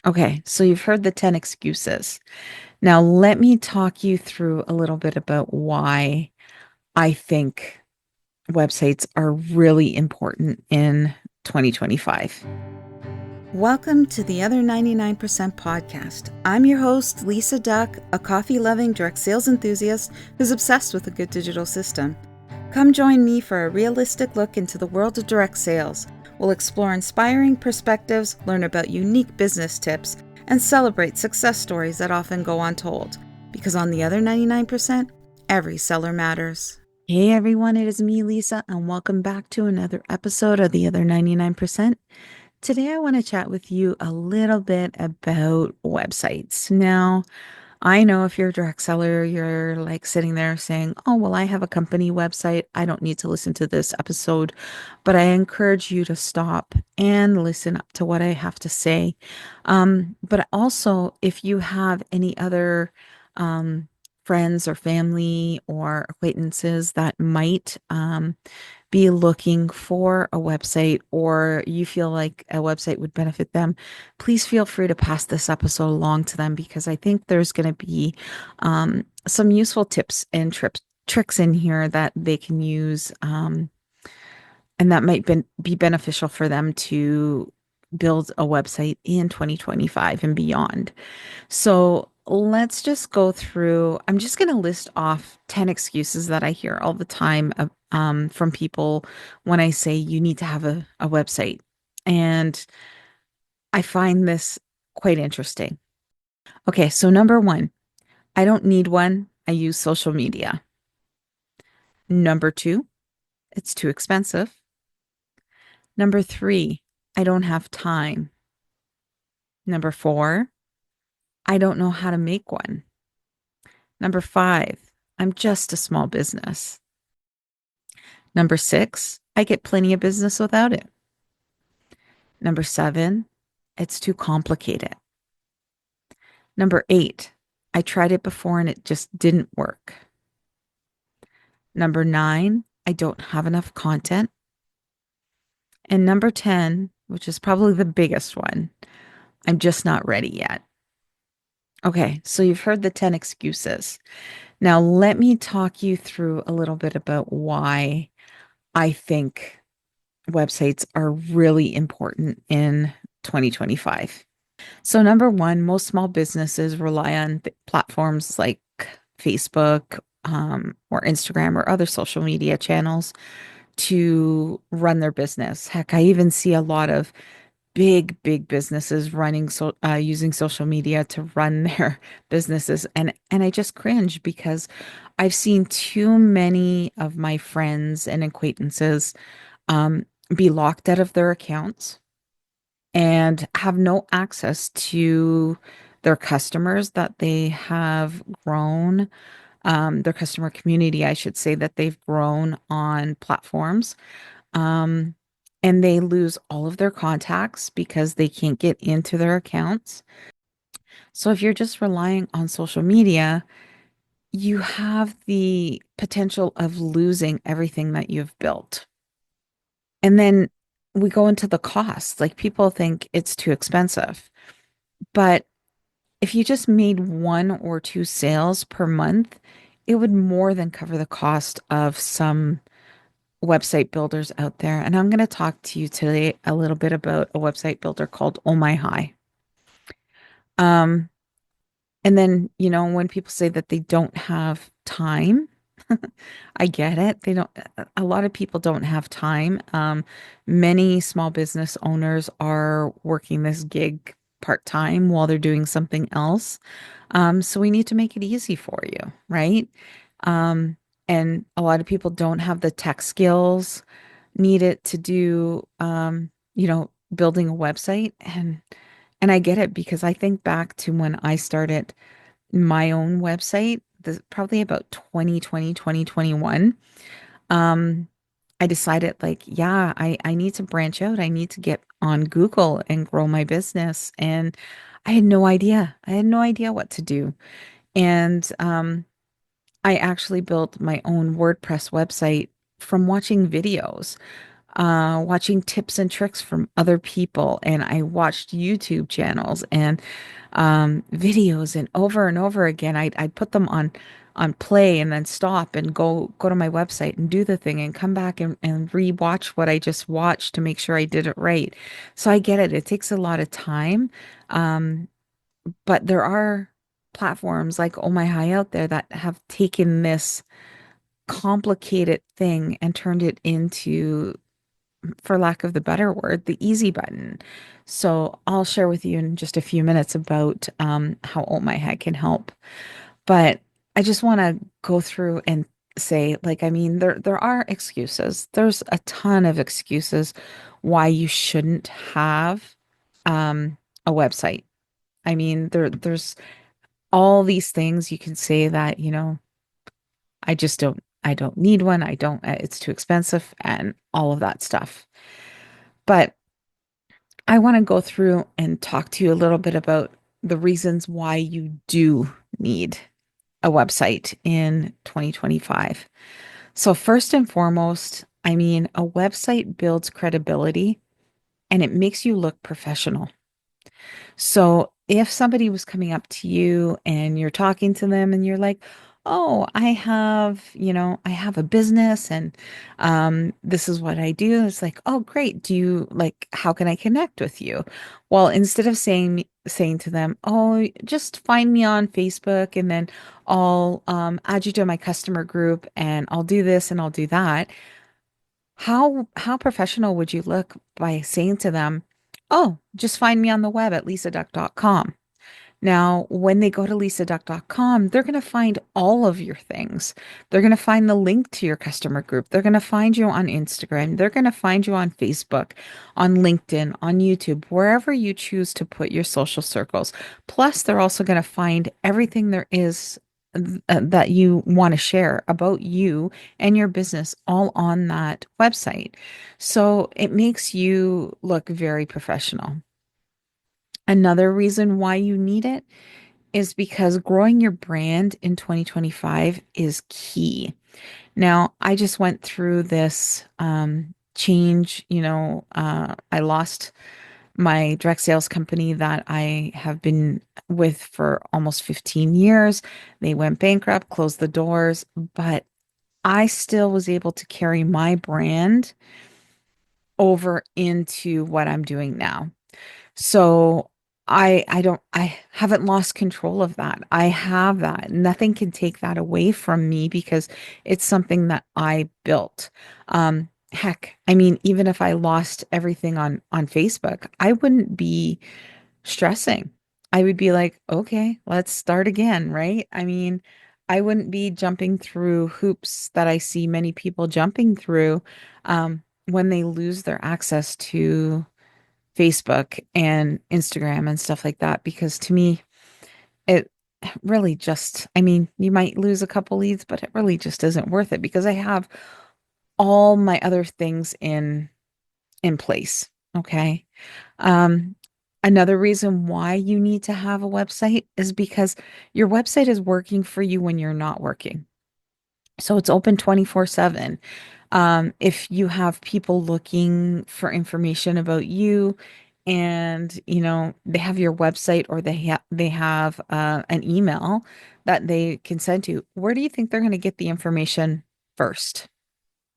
Okay, so you've heard the 10 excuses. Now, let me talk you through a little bit about why I think websites are really important in 2025. Welcome to the Other 99% podcast. I'm your host, Lisa Duck, a coffee loving direct sales enthusiast who's obsessed with a good digital system. Come join me for a realistic look into the world of direct sales. We'll explore inspiring perspectives, learn about unique business tips, and celebrate success stories that often go untold. Because on the other 99%, every seller matters. Hey everyone, it is me, Lisa, and welcome back to another episode of The Other 99%. Today, I want to chat with you a little bit about websites. Now, I know if you're a direct seller, you're like sitting there saying, oh, well, I have a company website. I don't need to listen to this episode. But I encourage you to stop and listen up to what I have to say. But also, if you have any other friends or family or acquaintances that might be looking for a website or you feel like a website would benefit them, please feel free to pass this episode along to them because I think there's going to be some useful tips and tricks in here that they can use, and that might be beneficial for them to build a website in 2025 and beyond. So let's just go through. I'm just going to list off 10 excuses that I hear all the time from people when I say you need to have a website. And I find this quite interesting. Okay, so number one, I don't need one. I use social media. Number two, it's too expensive. Number three, I don't have time. Number four, I don't know how to make one. Number five, I'm just a small business. Number six, I get plenty of business without it. Number seven, it's too complicated. Number eight, I tried it before and it just didn't work. Number nine, I don't have enough content. And number 10, which is probably the biggest one, I'm just not ready yet. Okay, so you've heard the 10 excuses. Now, let me talk you through a little bit about why I think websites are really important in 2025. So, number one, most small businesses rely on platforms like Facebook, or Instagram or other social media channels to run their business. Heck, I even see a lot of big businesses using social media to run their businesses, and I just cringe because I've seen too many of my friends and acquaintances be locked out of their accounts and have no access to their customers that they have grown, their customer community, I should say, that they've grown on platforms. Um, and they lose all of their contacts because they can't get into their accounts. So if you're just relying on social media, you have the potential of losing everything that you've built. And then we go into the cost. Like people think it's too expensive. But if you just made one or two sales per month, it would more than cover the cost of some website builders out there. And I'm going to talk to you today a little bit about a website builder called Oh My High. Um, and then, when people say that they don't have time, I get it. They don't, a lot of people don't have time. Many small business owners are working this gig part-time while they're doing something else. So we need to make it easy for you, right? Um, and a lot of people don't have the tech skills needed to do, building a website. And I get it because I think back to when I started my own website, probably about 2020, 2021. I decided like, yeah, I need to branch out. I need to get on Google and grow my business. And I had no idea. I had no idea what to do. And I actually built my own WordPress website from watching videos. watching tips and tricks from other people. And I watched YouTube channels and videos and over again. I'd put them on play and then stop and go to my website and do the thing and come back and re-watch what I just watched to make sure I did it right. So I get it. It takes a lot of time. Um, but there are platforms like Oh My High out there that have taken this complicated thing and turned it into, for lack of the better word, the easy button. So I'll share with you in just a few minutes about how Oh My High can help. But I just want to go through and say, like, I mean, there are excuses. There's a ton of excuses why you shouldn't have a website. I mean, there's all these things you can say that, I don't need one. I don't, it's too expensive and all of that stuff. But I want to go through and talk to you a little bit about the reasons why you do need a website in 2025. So, first and foremost, I mean, a website builds credibility and it makes you look professional. So if somebody was coming up to you and you're talking to them and you're like, oh, I have a business and this is what I do. It's like, oh, great. How can I connect with you? Well, instead of saying to them, oh, just find me on Facebook and then I'll add you to my customer group and I'll do this and I'll do that. How professional would you look by saying to them, "Oh, just find me on the web at lisaduck.com." Now, when they go to lisaduck.com, they're going to find all of your things. They're going to find the link to your customer group. They're going to find you on Instagram. They're going to find you on Facebook, on LinkedIn, on YouTube, wherever you choose to put your social circles. Plus, they're also going to find everything there is that you want to share about you and your business all on that website. So it makes you look very professional. Another reason why you need it is because growing your brand in 2025 is key. Now, I just went through this change. I lost my direct sales company that I have been with for almost 15 years. They went bankrupt, closed the doors, but I still was able to carry my brand over into what I'm doing now. So I haven't lost control of that. I have that. Nothing can take that away from me because it's something that I built. Heck, I mean, even if I lost everything on Facebook, I wouldn't be stressing. I would be like, okay, let's start again, right? I mean, I wouldn't be jumping through hoops that I see many people jumping through when they lose their access to Facebook and Instagram and stuff like that. Because to me, it really just, I mean, you might lose a couple leads, but it really just isn't worth it because I have all my other things in place. Okay. Um, Another reason why you need to have a website is because your website is working for you when you're not working. So it's open 24/7. If you have people looking for information about you and, they have your website or they have an email that they can send to, where do you think they're going to get the information first?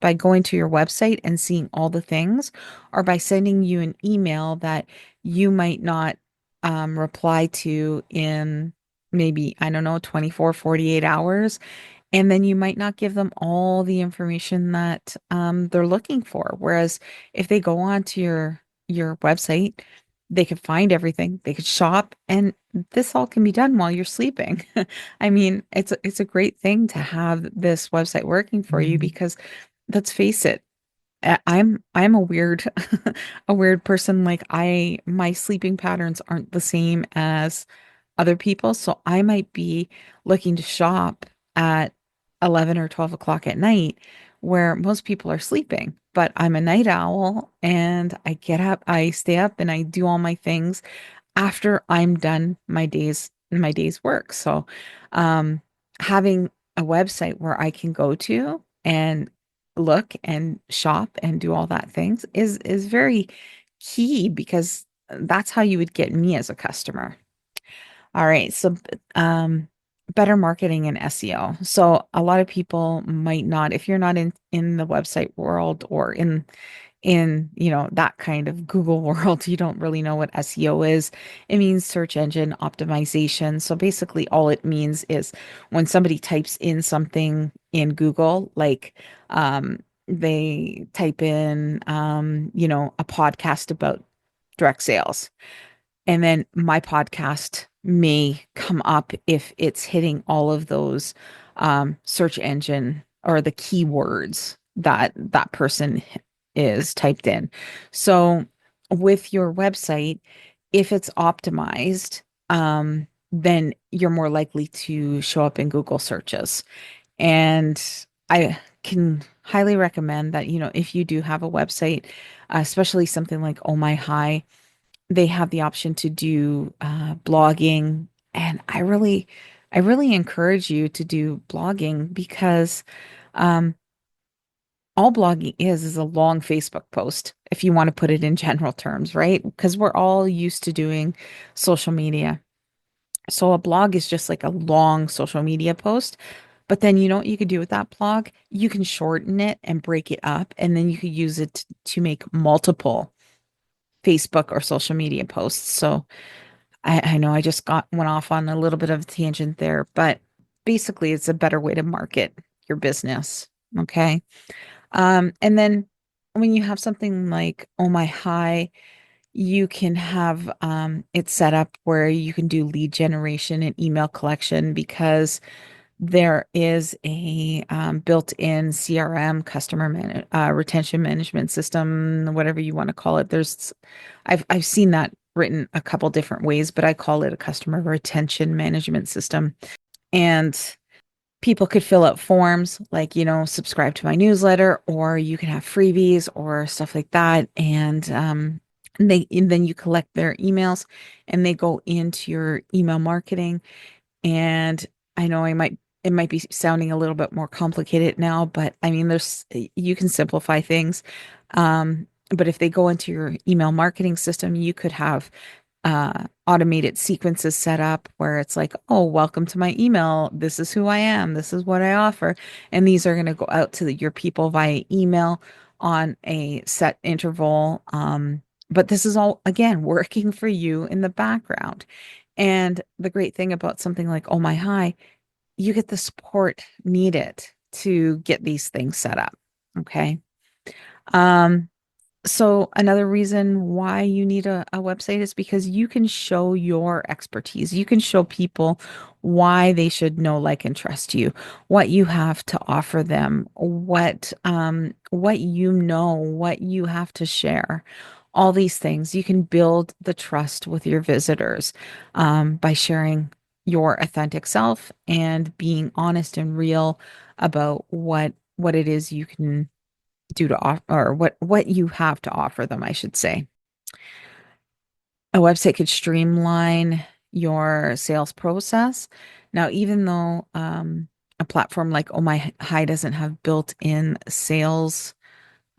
By going to your website and seeing all the things, or by sending you an email that you might not reply to in maybe, I don't know, 24, 48 hours. And then you might not give them all the information that they're looking for. Whereas if they go on to your website, they could find everything, they could shop, and this all can be done while you're sleeping. I mean, it's a great thing to have this website working for you because let's face it, I'm a weird a weird person. Like my sleeping patterns aren't the same as other people, so I might be looking to shop at 11 or 12 o'clock at night where most people are sleeping. But I'm a night owl and I get up, I stay up and I do all my things after I'm done my day's work. So having a website where I can go to and look and shop and do all that things is very key because that's how you would get me as a customer. All right, so better marketing and SEO. So a lot of people might not, if you're not in the website world or in that kind of Google world, you don't really know what SEO is. It means search engine optimization. So basically all it means is when somebody types in something in Google, like they type in a podcast about direct sales, and then my podcast may come up if it's hitting all of those search engine or the keywords that that person is typed in. So with your website, if it's optimized, then you're more likely to show up in Google searches. And I can highly recommend that, if you do have a website, especially something like Oh My High, they have the option to do blogging. And I really encourage you to do blogging because um, all blogging is a long Facebook post, if you want to put it in general terms, right? Because we're all used to doing social media. So a blog is just like a long social media post. But then you know what you could do with that blog? You can shorten it and break it up, and then you could use it to make multiple Facebook or social media posts. So I know I just went off on a little bit of a tangent there, but basically it's a better way to market your business. Okay. And then when you have something like Oh My High, you can have it set up where you can do lead generation and email collection because there is a built-in CRM, retention management system, whatever you want to call it. I've seen that written a couple different ways, but I call it a customer retention management system. And people could fill out forms like, subscribe to my newsletter, or you can have freebies or stuff like that. And then you collect their emails and they go into your email marketing. And I know it might be sounding a little bit more complicated now, but I mean, you can simplify things. But if they go into your email marketing system, you could have automated sequences set up where it's like, oh, welcome to my email. This is who I am. This is what I offer. And these are going to go out to your people via email on a set interval. But this is all, again, working for you in the background. And the great thing about something like Oh My High, you get the support needed to get these things set up. Okay. Um, so another reason why you need a website is because you can show your expertise. You can show people why they should know, like, and trust you, what you have to offer them, what what you have to share. All these things. You can build the trust with your visitors by sharing your authentic self and being honest and real about what it is you can do to offer, or what you have to offer them, I should say. A website could streamline your sales process. Now, even though a platform like Oh My High doesn't have built-in sales,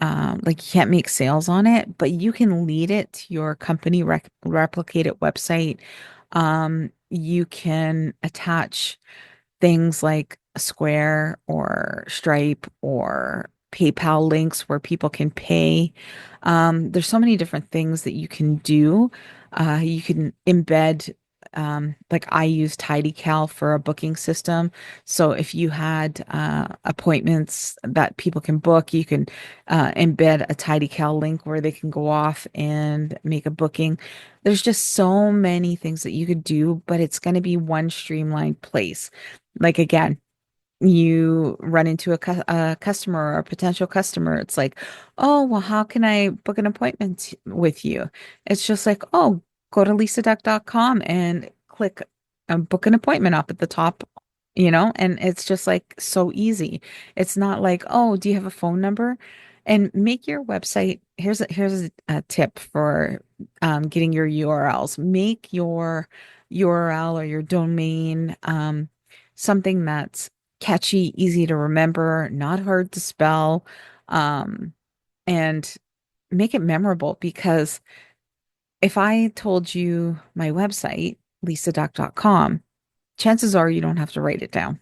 like you can't make sales on it, but you can lead it to your company replicated website. You can attach things like Square or Stripe or PayPal links where people can pay. There's so many different things that you can do. You can embed, like I use TidyCal for a booking system. So if you had appointments that people can book, you can embed a TidyCal link where they can go off and make a booking. There's just so many things that you could do, but it's going to be one streamlined place. Like again, you run into a customer or a potential customer. It's like, oh, well, how can I book an appointment with you? It's just like, oh, go to lisaduck.com and click book an appointment up at the top, and it's just like so easy. It's not like, oh, do you have a phone number? And make your website. Here's a tip for getting your URLs. Make your URL or your domain something that's catchy, easy to remember, not hard to spell, um, and make it memorable because if I told you my website, lisaduck.com, chances are you don't have to write it down.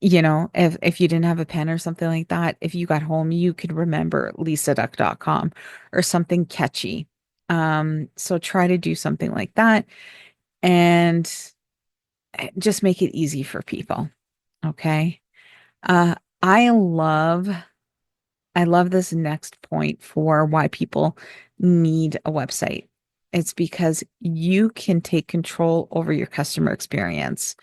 If you didn't have a pen or something like that, if you got home, you could remember lisaduck.com or something catchy. So try to do something like that and just make it easy for people. Okay. Uh, I love I love this next point for why people need a website. It's because you can take control over your customer experience.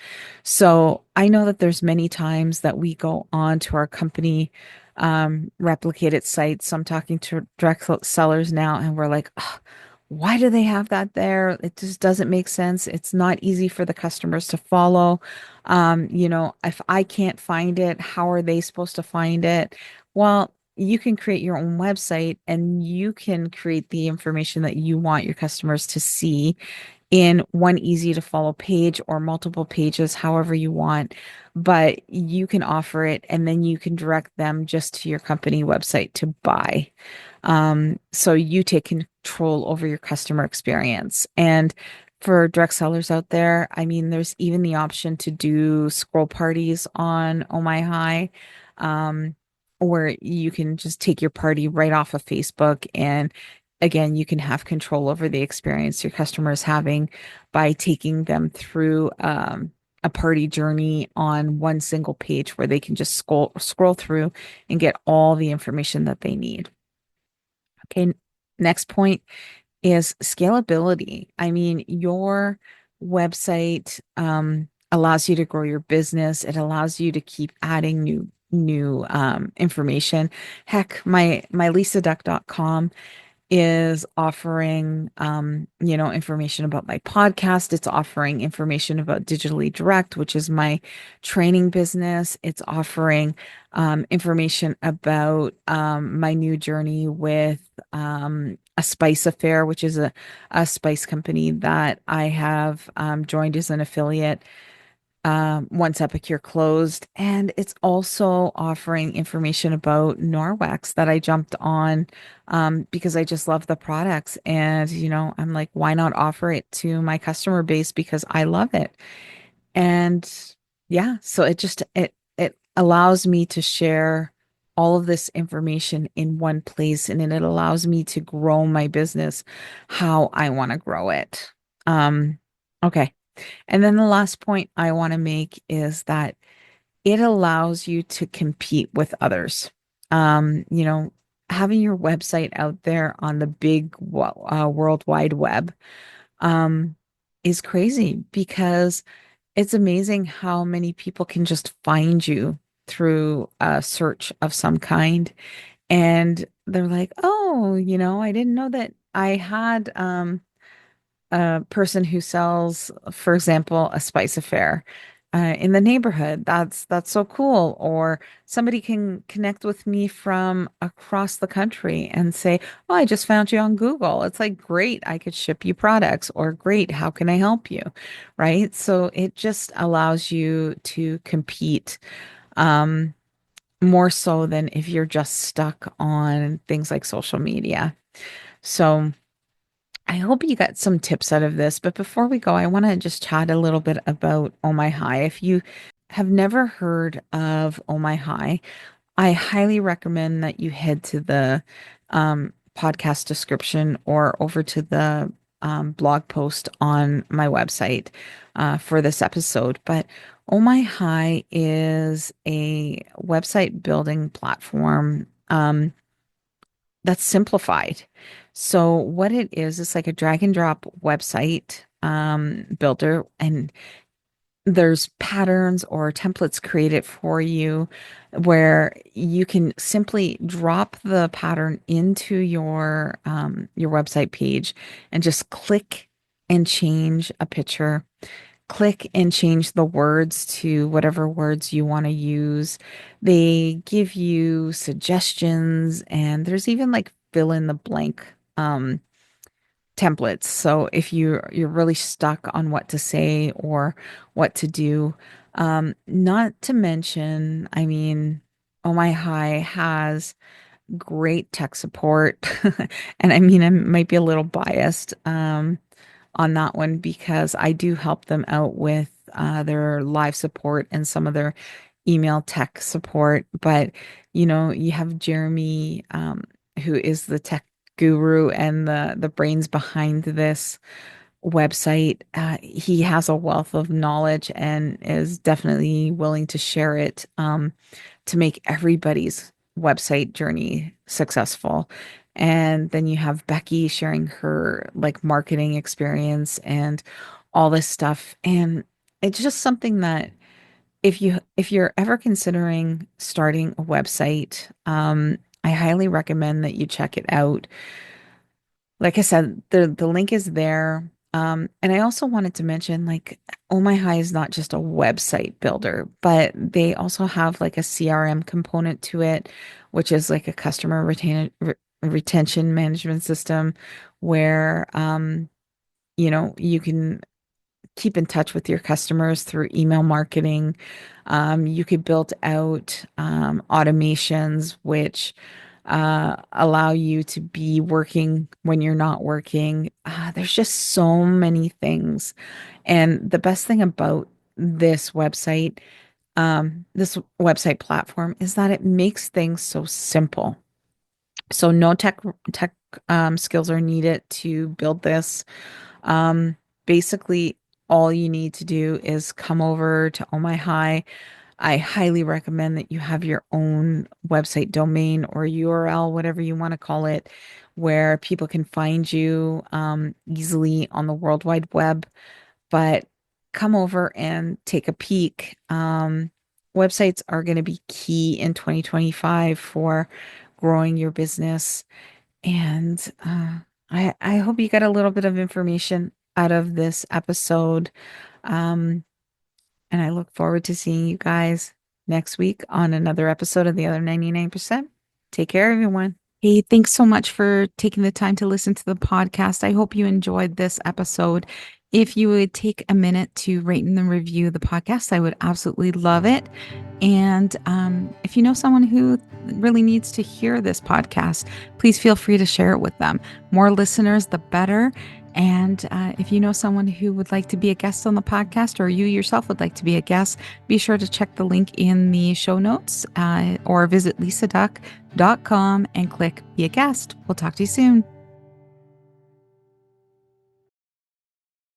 So I know that there's many times that we go on to our company replicated sites. So I'm talking to direct sellers now, and we're like, "Ugh, why do they have that there? It just doesn't make sense. It's not easy for the customers to follow. If I can't find it, how are they supposed to find it? Well, you can create your own website and you can create the information that you want your customers to see in one easy to follow page or multiple pages, however you want. But you can offer it and then you can direct them just to your company website to buy. So you take control over your customer experience. And for direct sellers out there, I mean, there's even the option to do scroll parties on Oh My High, um, where you can just take your party right off of Facebook. And again, you can have control over the experience your customer is having by taking them through a party journey on one single page where they can just scroll through and get all the information that they need. Okay, next point is scalability. I mean, your website allows you to grow your business. It allows you to keep adding new information. Heck, my lisaduck.com is offering information about my podcast. It's offering information about Digitally Direct, which is my training business. It's offering information about my new journey with a spice affair, which is a spice company that I have joined as an affiliate once Epicure closed. And it's also offering information about Norwex that I jumped on because I just love the products. And, I'm like, why not offer it to my customer base because I love it? And yeah, so it allows me to share all of this information in one place and then it allows me to grow my business how I want to grow it. Okay. And then the last point I want to make is that it allows you to compete with others. You know, having your website out there on the big World Wide Web um, is crazy because it's amazing how many people can just find you through a search of some kind. And they're like, oh, I didn't know that I had a person who sells, for example, a spice affair in the neighborhood. That's so cool. Or somebody can connect with me from across the country and say, "Oh, I just found you on Google." It's like, great, I could ship you products, or great, how can I help you? Right? So it just allows you to compete um, more so than if you're just stuck on things like social media. So. I hope you got some tips out of this, but before we go, I want to just chat a little bit about Oh My High. If you have never heard of Oh My High, I highly recommend that you head to the podcast description or over to the blog post on my website for this episode. But Oh My High is a website building platform. That's simplified. So what it is, it's like a drag and drop website builder, and there's patterns or templates created for you where you can simply drop the pattern into your website page and just click and change a picture, click and change the words to whatever words you want to use. They give you suggestions, and there's even like fill in the blank templates. So if you're really stuck on what to say or what to do, not to mention, I mean, Oh My High has great tech support. And I mean, I might be a little biased on that one because I do help them out with their live support and some of their email tech support. But, you have Jeremy, who is the tech guru and the brains behind this website. He has a wealth of knowledge and is definitely willing to share it to make everybody's website journey successful. And then you have Becky sharing her like marketing experience and all this stuff. And it's just something that if you're ever considering starting a website, I highly recommend that you check it out. Like I said, the link is there. And I also wanted to mention, like, Oh My High is not just a website builder, but they also have like a CRM component to it, which is like a retention management system where, you can keep in touch with your customers through email marketing. You could build out automations which allow you to be working when you're not working. There's just so many things. And the best thing about this website platform is that it makes things so simple. So no tech skills are needed to build this. Um, Basically, all you need to do is come over to Oh My High. I highly recommend that you have your own website domain or URL, whatever you want to call it, where people can find you easily on the World Wide Web. But come over and take a peek. Websites are going to be key in 2025 for growing your business. And I hope you got a little bit of information out of this episode. Um, and I look forward to seeing you guys next week on another episode of The Other 99%. Take care, everyone. Hey, thanks so much for taking the time to listen to the podcast. I hope you enjoyed this episode. If you would take a minute to rate and review the podcast, I would absolutely love it. And if you know someone who really needs to hear this podcast, please feel free to share it with them. More listeners, the better. And if you know someone who would like to be a guest on the podcast, or you yourself would like to be a guest, be sure to check the link in the show notes or visit lisaduck.com and click Be a Guest. We'll talk to you soon.